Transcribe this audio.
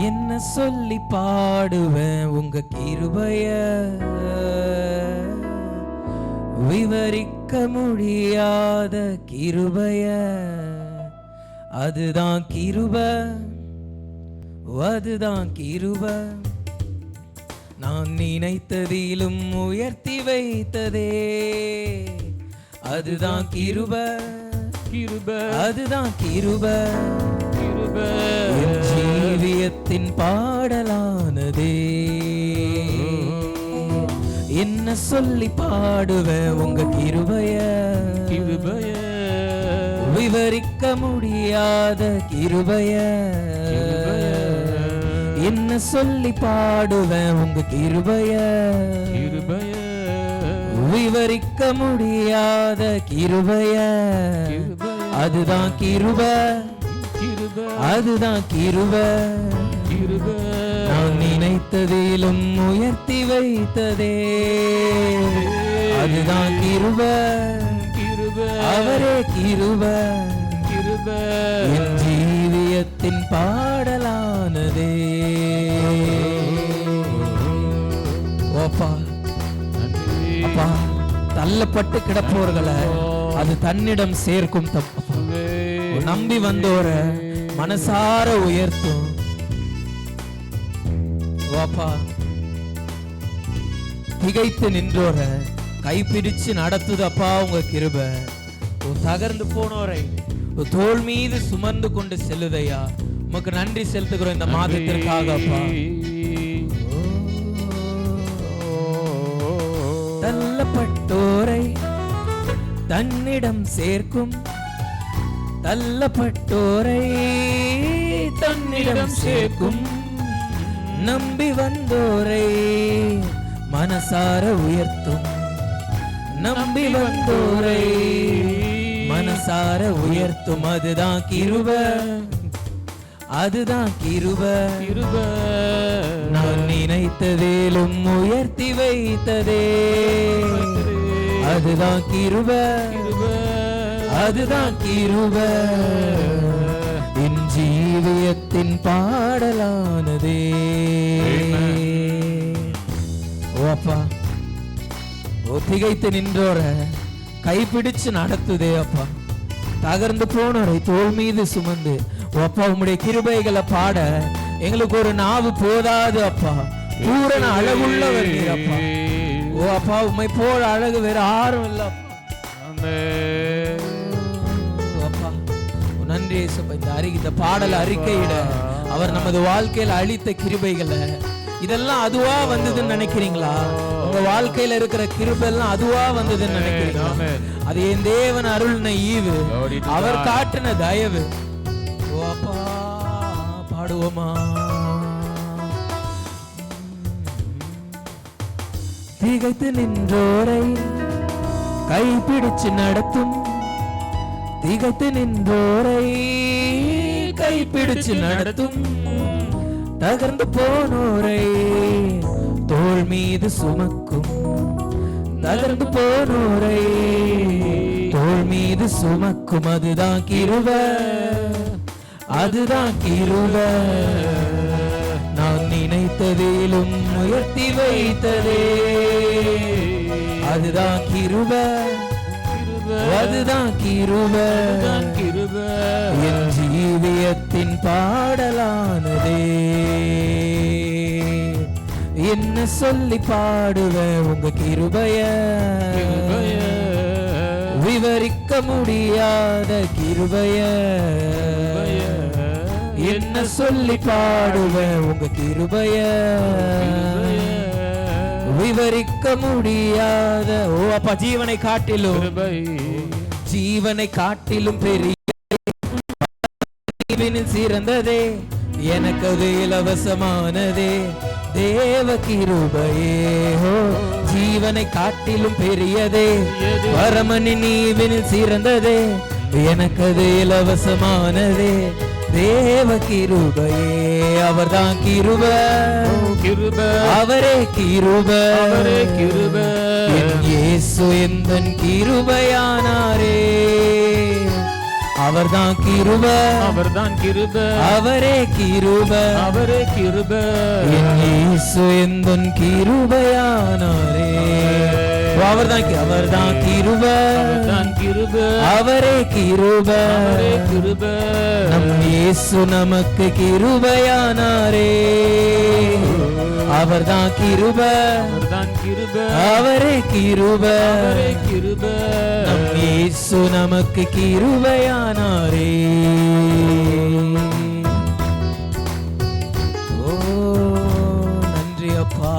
என்ன சொல்லி பாடுவேன் உங்க கிருபைய, விவரிக்க முடியாத கிருபைய. அதுதான் கிருபை, அதுதான் கிருபை. நான் நினைத்ததிலும் உயர்த்தி வைத்ததே. அதுதான் கிருபை, கிருபை. அதுதான் கிருபை, கிருபை. என் ஜீவியத்தின் பாடலானதே. என்ன சொல்லி பாடுவேன் உங்க கிருபைய, கிருபைய. விவரிக்க முடியாத கிருபைய. என்ன சொல்லி பாடுவேன் உங்க கிருபைய, கிருபைய. விவரிக்க முடியாத கிருபைய. அதுதான் கிருபை, கிருபை. அதுதான் கிருபை, கிருபை. நான் நினைத்ததிலும் உயர்த்தி வைத்ததே. அதுதான் கிருபை, கிருபை. அவரே கிருபை, கிருபை. என் ஜீவியத்தின் பாடலானதே. ஓப்பா அப்பா, தள்ளப்பட்டு கிடப்போர்களை அது தன்னிடம் சேர்க்கும். நம்பி வந்தோர மனசார உயர்த்தும். வாப்பா, திகைத்து நின்றோர கைப்பிடிச்சு நடத்துது அப்பா உங்க கிருபை. தகர்ந்து போனோரை தோள் மீது சுமந்து கொண்டு செல்லுதையா. உமக்கு நன்றி செலுத்துகிறோம் இந்த மாதத்திற்காக அப்பா. தள்ளப்பட்டோரை தன்னிடம் சேர்க்கும், தள்ளப்பட்டோரை தன்னிடம் சேர்க்கும். நம்பி வந்தோரை மனசார உயர்த்தும். நம்பி வந்தோரை மனசார உயர்த்தும். அதுதான் கிருபை, அதுதான் கிருபை, கிருபை. நான் நினைத்ததிலும் உயர்த்தி வைத்ததே. அதுதான் கிருபை, கிருபை. அதுதான் கிருபை. என் ஜீவியத்தின் பாடலானதே. ஓ அப்பா, ஓ திகைத்து நின்றோர கைப்பிடிச்சு நடத்துதே அப்பா. தகர்ந்து போனோரை தோள் மீது சுமந்து அப்பா உம்முடைய கிருபைகளை பாட எங்களுக்கு ஒரு நாவு போதாது அப்பா. பூரண அழகுள்ளவர் நீர் அப்பா. ஓ அப்பா, உம்மை போல் அழகு வேற யாரும் இல்ல அப்பா. நன்றி இயேசுப்பா. இந்த பாடல் அறிக்கையிட அவர் நமது வாழ்க்கையில அளித்த கிருபைகளை இதெல்லாம் அதுவா வந்ததுன்னு நினைக்கிறீங்களா? உங்க வாழ்க்கையில இருக்கிற கிருபை எல்லாம் அதுவா வந்ததுன்னு நினைக்கிறீங்களா? அது என் தேவன் அருள்ன ஈவு, அவர் காட்டின தயவு. ஓ அப்பா, பாடுவோமா? திகைத்து நின்றோரை கைப்பிடிச்சு நடத்தும். திகைத்து நின்றோரை கைப்பிடிச்சு நடத்தும். தகர்ந்து போனோரை தோள் மீது சுமக்கும். தகர்ந்து போனோரை தோள் மீது சுமக்கும். அதுதான் கிருபை, அதுதான் கிருபை. நான் நினைத்ததிலும் உயர்த்தி வைத்ததே. அதுதான் கிருபை, அதுதான் கிருபை, கிருபை. என் ஜீவியத்தின் பாடலானதே. என்ன சொல்லி பாடுவேன் உங்க கிருபைய, விவரிக்க முடியாத கிருபைய. என்ன சொல்லி பாடுவேன் உங்க கிருபைய, விவரிக்க முடியாத. ஓ அப்பா, ஜீவனை காட்டிலும், ஜீவனை காட்டிலும் பெரிய சிறந்ததே. எனக்கு அது இலவசமானதே. தேவ கிருபையே ஜீவனை காட்டிலும் பெரியதே. வரமனின் ஈவினில் சிறந்ததே. எனக்கு அது இலவசமானதே. தேவ கிருபையே அவர்தான் கிருபை, அவரே கிருபை, இயேசு எந்தன் கிருபையானாரே. அவர்தான் கிருப, அவர்தான் கிருப, அவரே கிருப, அவரே கிருப, என் இயேசு எந்தன் கிருபையானாரே. அவர்தான் கிருப, அவர்தான் கிருப, அவரே கிருப, அவரே கிருப, நம் இயேசு நமக்கு கிருபையானாரே. அவர்தான் கிருப, அவர்தான் கிருப, அவரே கிருப, அவரே கிருப, நம் இயேசு நமக்கு கிருபையானாரே. ஓ நன்றி அப்பா.